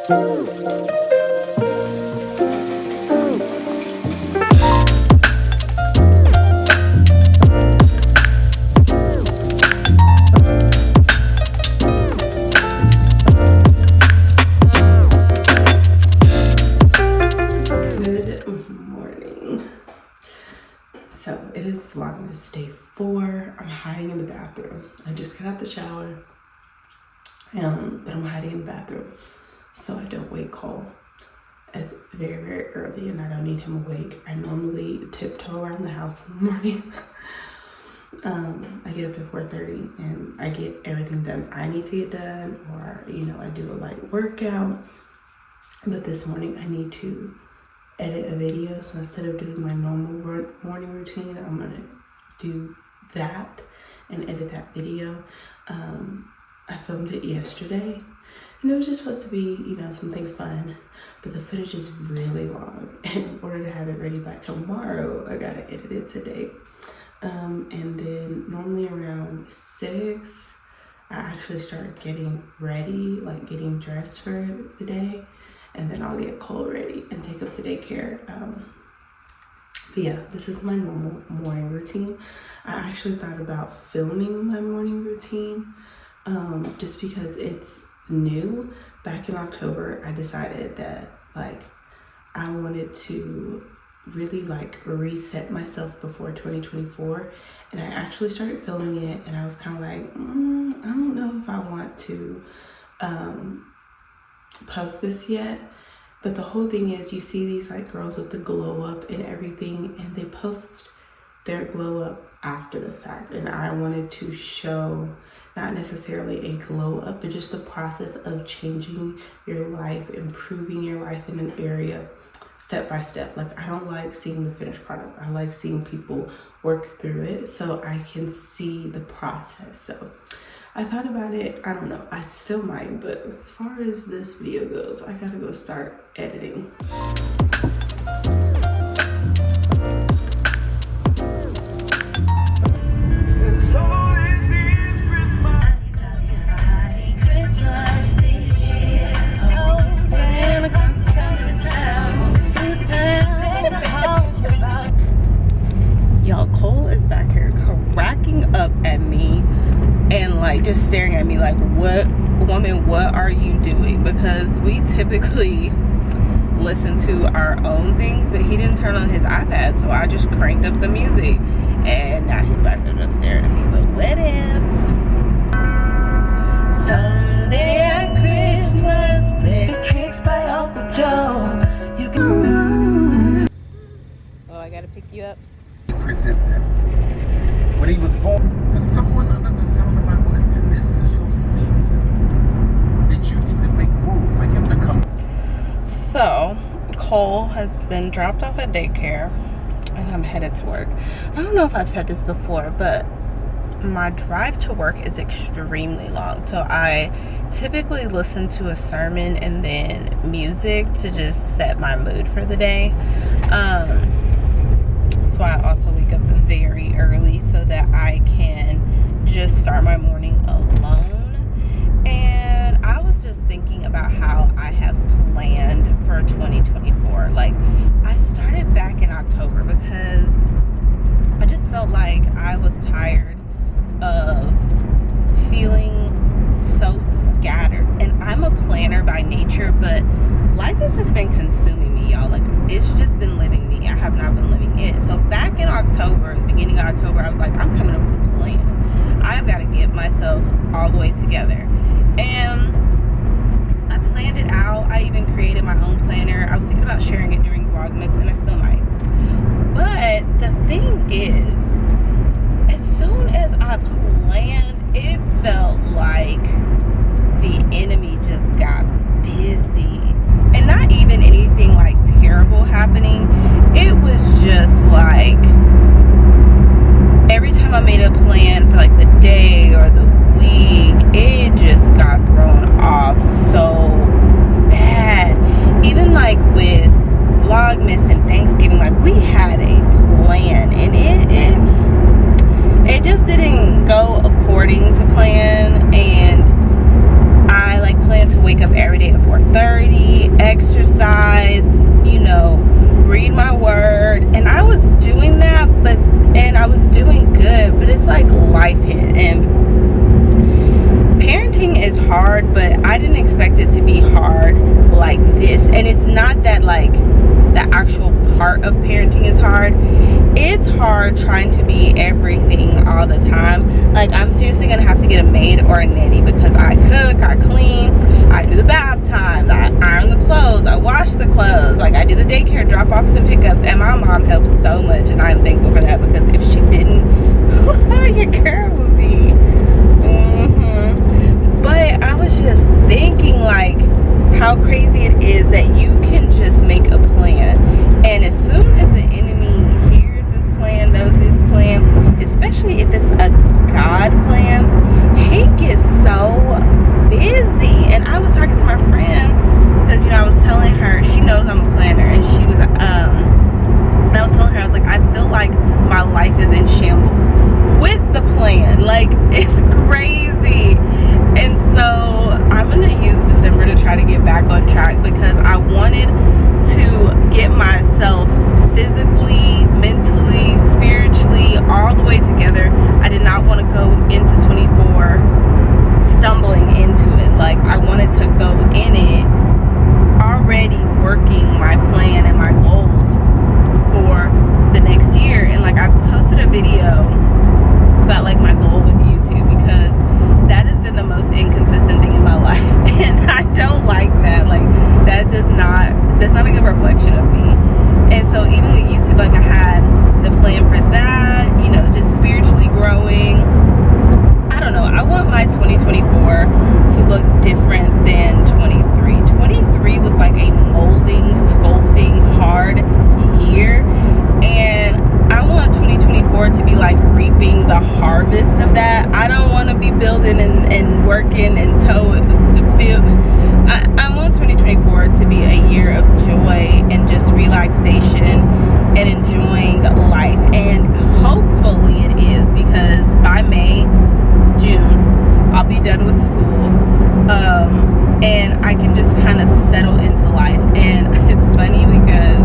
So it is Vlogmas day 4. I'm hiding in the bathroom. I just got out the shower, but I'm hiding in the bathroom so I don't wake Cole. It's very, very early and I don't need him awake. I normally tiptoe around the house in the morning. I get up at 4:30 and I get everything done I need to get done, or I do a light workout. But this morning I need to edit a video, so instead of doing my normal morning routine, I'm gonna do that and edit that video. I filmed it yesterday and it was just supposed to be something fun, but the footage is really long, and in order to have it ready by tomorrow I gotta edit it today. And then normally around 6 I actually start getting ready, like getting dressed for the day, and then I'll get Cole ready and take him to daycare. But yeah, this is my normal morning routine. I actually thought about filming my morning routine just because it's new. Back in October, I decided that I wanted to really reset myself before 2024, and I actually started filming it, and I was kind of like, I don't know if I want to post this yet. But the whole thing is, you see these girls with the glow up and everything, and they post their glow up after the fact, and I wanted to show not necessarily a glow up, but just the process of changing your life, improving your life in an area step by step. I don't like seeing the finished product. I like seeing people work through it so I can see the process. So I thought about it. I don't know, I still might, but as far as this video goes, I gotta go start editing. Y'all, Cole is back here cracking up at me and just staring at me like, what woman, what are you doing? Because we typically listen to our own things, but he didn't turn on his iPad, so I just cranked up the music, and now he's back there just staring at me. But what else? Someday at Christmas, big tricks by Uncle Joe. You can. Oh, I gotta pick you up. Present them. When he was born, for someone under the sound of my voice, this is your season. That you need to make room for him to come. So, Cole has been dropped off at daycare, and I'm headed to work. I don't know if I've said this before, but my drive to work is extremely long. So I typically listen to a sermon and then music to just set my mood for the day. That's why I also wake up very early so that I can just start my morning alone. And I was just thinking about how I have planned for 2024. I started back in October because I just felt like I was tired of feeling so scattered. And I'm a planner by nature, but life has just been consuming me, y'all. It's just been living me. I have not been living it. So back in October, the beginning of October, I was like, I'm coming up with a plan. I've got to get myself all the way together. And I planned it out. I even created my own planner. I was thinking about sharing it during Vlogmas, and I still might. But the thing is, as soon as I planned, it felt like the enemy just got busy. And not even anything terrible happening. It was just every time I made a plan for the day or the week, it just got thrown off so bad. Even with Vlogmas and Thanksgiving, we had a plan, and it just didn't go according to plan. And I planned to wake up every day at 4:30. hard, but I didn't expect it to be hard like this. And it's not that like the actual part of parenting is hard. It's hard trying to be everything all the time. Like, I'm seriously gonna have to get a maid or a nanny, because I cook, I clean, I do the bath time, I iron the clothes, I wash the clothes, like I do the daycare drop-offs and pickups, and my mom helps so much, and I'm thankful for that, because if she didn't, your girl would be. But I was just thinking, like, how crazy it is that you can just make a plan, and as soon as the enemy hears this plan, knows this plan, especially if it's a God plan, he gets so busy. And I was talking to my friend, because, you know, I was telling her, she knows I'm a planner, and she was and I was telling her, I was like, I feel like my life is in shambles with the plan. Like, it's crazy. And so I'm gonna use December to try to get back on track, because I wanted to get myself physically, mentally, spiritually, all the way together. I did not want to go into 24 stumbling into it. Like, I wanted to go in it already working my plan and my goals for the next year. And like, I posted a video about like my goal with YouTube, because that has been the most inconsistent thing in my life, and I don't like that. Like, that's not a good reflection of me. And so even with YouTube, like, I had the plan for that, you know, just spiritually growing. I don't know, I want my 2024 to look different than 23. 23 was like a molding, sculpting, hard year, and I want 2024 to be like reaping the harvest of that. I don't want to be building and working and to feel. I want 2024 to be a year of joy and just relaxation and enjoying life. And hopefully it is, because by May, June, I'll be done with school. And I can just kind of settle into life. And it's funny, because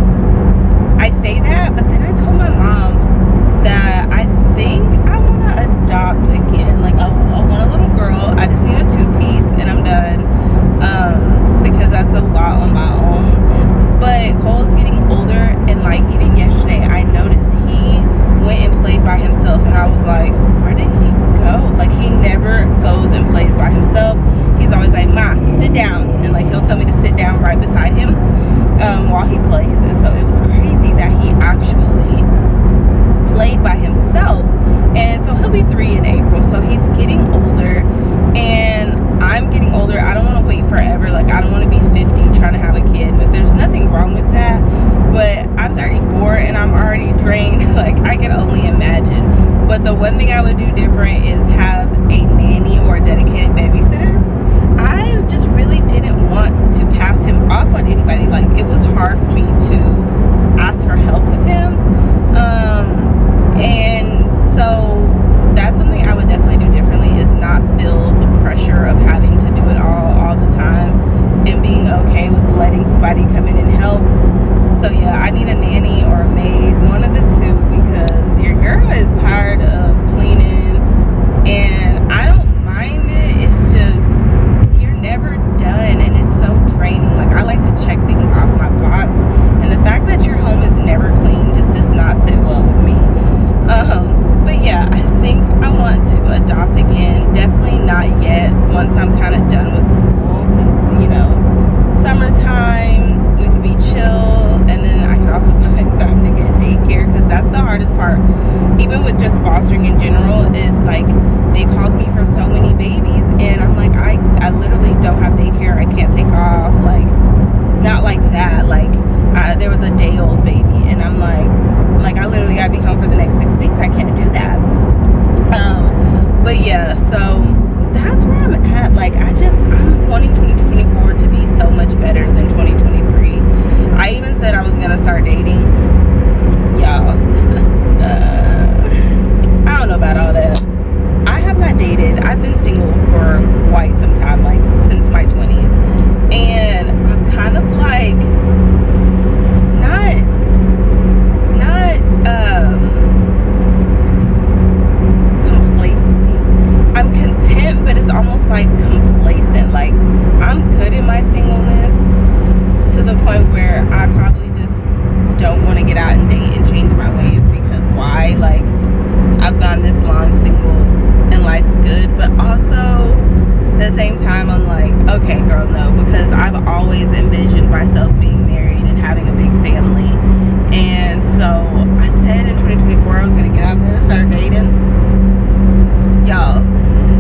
I say that, but then I told my mom that I think I want to adopt again. Like, I want a little girl. I just need a 2-piece and I'm done. Because that's a lot on my own. But Cole is getting older, and like, even yesterday I noticed he went and played by himself, and I was like, where did he go? Like, he never goes and plays by himself. He's always like, Ma, sit down, and like, he'll tell me to sit down right beside him while he plays. And so it was crazy that he actually played by himself. And so he'll be 3 in April, so he's getting older, and I'm getting older. I don't want to wait forever. Like, I don't want to be 50 trying to have a kid, but there's nothing wrong with that. But I'm 34 and I'm already drained. Like, I can only imagine. But the one thing I would do different is have a nanny or a dedicated babysitter. I just really didn't want to pass him off on anybody. Like, it was hard for me to ask for help with him. And so that's something I would definitely do differently, is not feel the pressure of having to do it all the time, and being okay with letting somebody come in and help. So yeah, I need a nanny or a maid, one of the two, because your girl is tired of cleaning, and I don't mind it. It's just, you're never done, and it's so draining. Like, I like to check things off my box, and the fact that your home is never clean just does not sit well with me. But yeah, I think I want to adopt again. Definitely not yet, once I'm kind of done with school, because, you know, summertime, we could be chill, and then I could also find time to get daycare, because that's the hardest part. Even with just fostering in general, is like, they called me for so many babies, and I'm like, I literally don't have daycare. I can't take off. Like, not like that. Like, there was a day-old baby, and I'm like, I literally gotta be home for the next 6 weeks. I can't do that. But yeah, so that's where I'm at. Like, I'm wanting 2024 to be so much better than 2023. I even said I was gonna start dating. Y'all, I don't know about all that. I have not dated. I've been single for quite some time, like since my 20s, and I'm kind of like not complacent. I'm content, but it's almost like complacent. time I'm like, okay, girl, no, because I've always envisioned myself being married and having a big family. And so I said in 2024 I was gonna get out there and start dating. Y'all,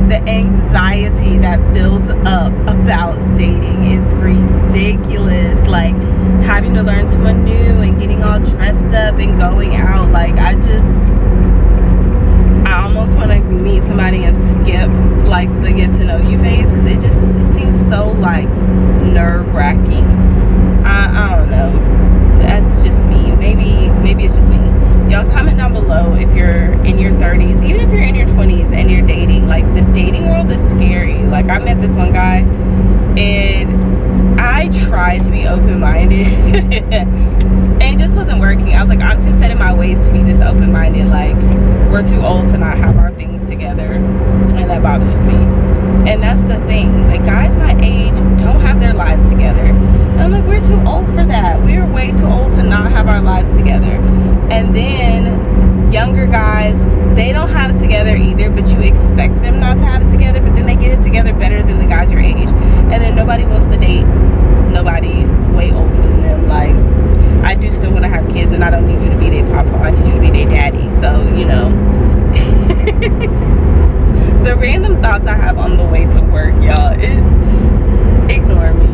the anxiety that builds up about dating is ridiculous. Like having to learn someone new and getting all dressed up and going out. Like I almost want to meet somebody and skip like the get to know you phase, because it seems so like nerve-wracking. I don't know, that's just me. Maybe it's just me. Y'all comment down below if you're in your 30s, even if you're in your 20s and you're dating. Like the dating world is scary. Like I met this one guy and I tried to be open-minded and it just wasn't working. I was like, I'm too set in my ways to be this open-minded. Like we're too old to not have our things together, and that bothers me. And that's the thing, like guys my age don't have their lives together, and I'm like, we're too old for that. We're way too old to not have our lives together. And then younger guys, they don't have it together either, but you expect them not to have it together, but then they get it together better than the guys your age. And then nobody wants to date nobody way older than them. Like I do still want to have kids, and I don't need you to be their papa, I need you to be their daddy. So, you know, the random thoughts I have on the way to work, y'all, ignore me.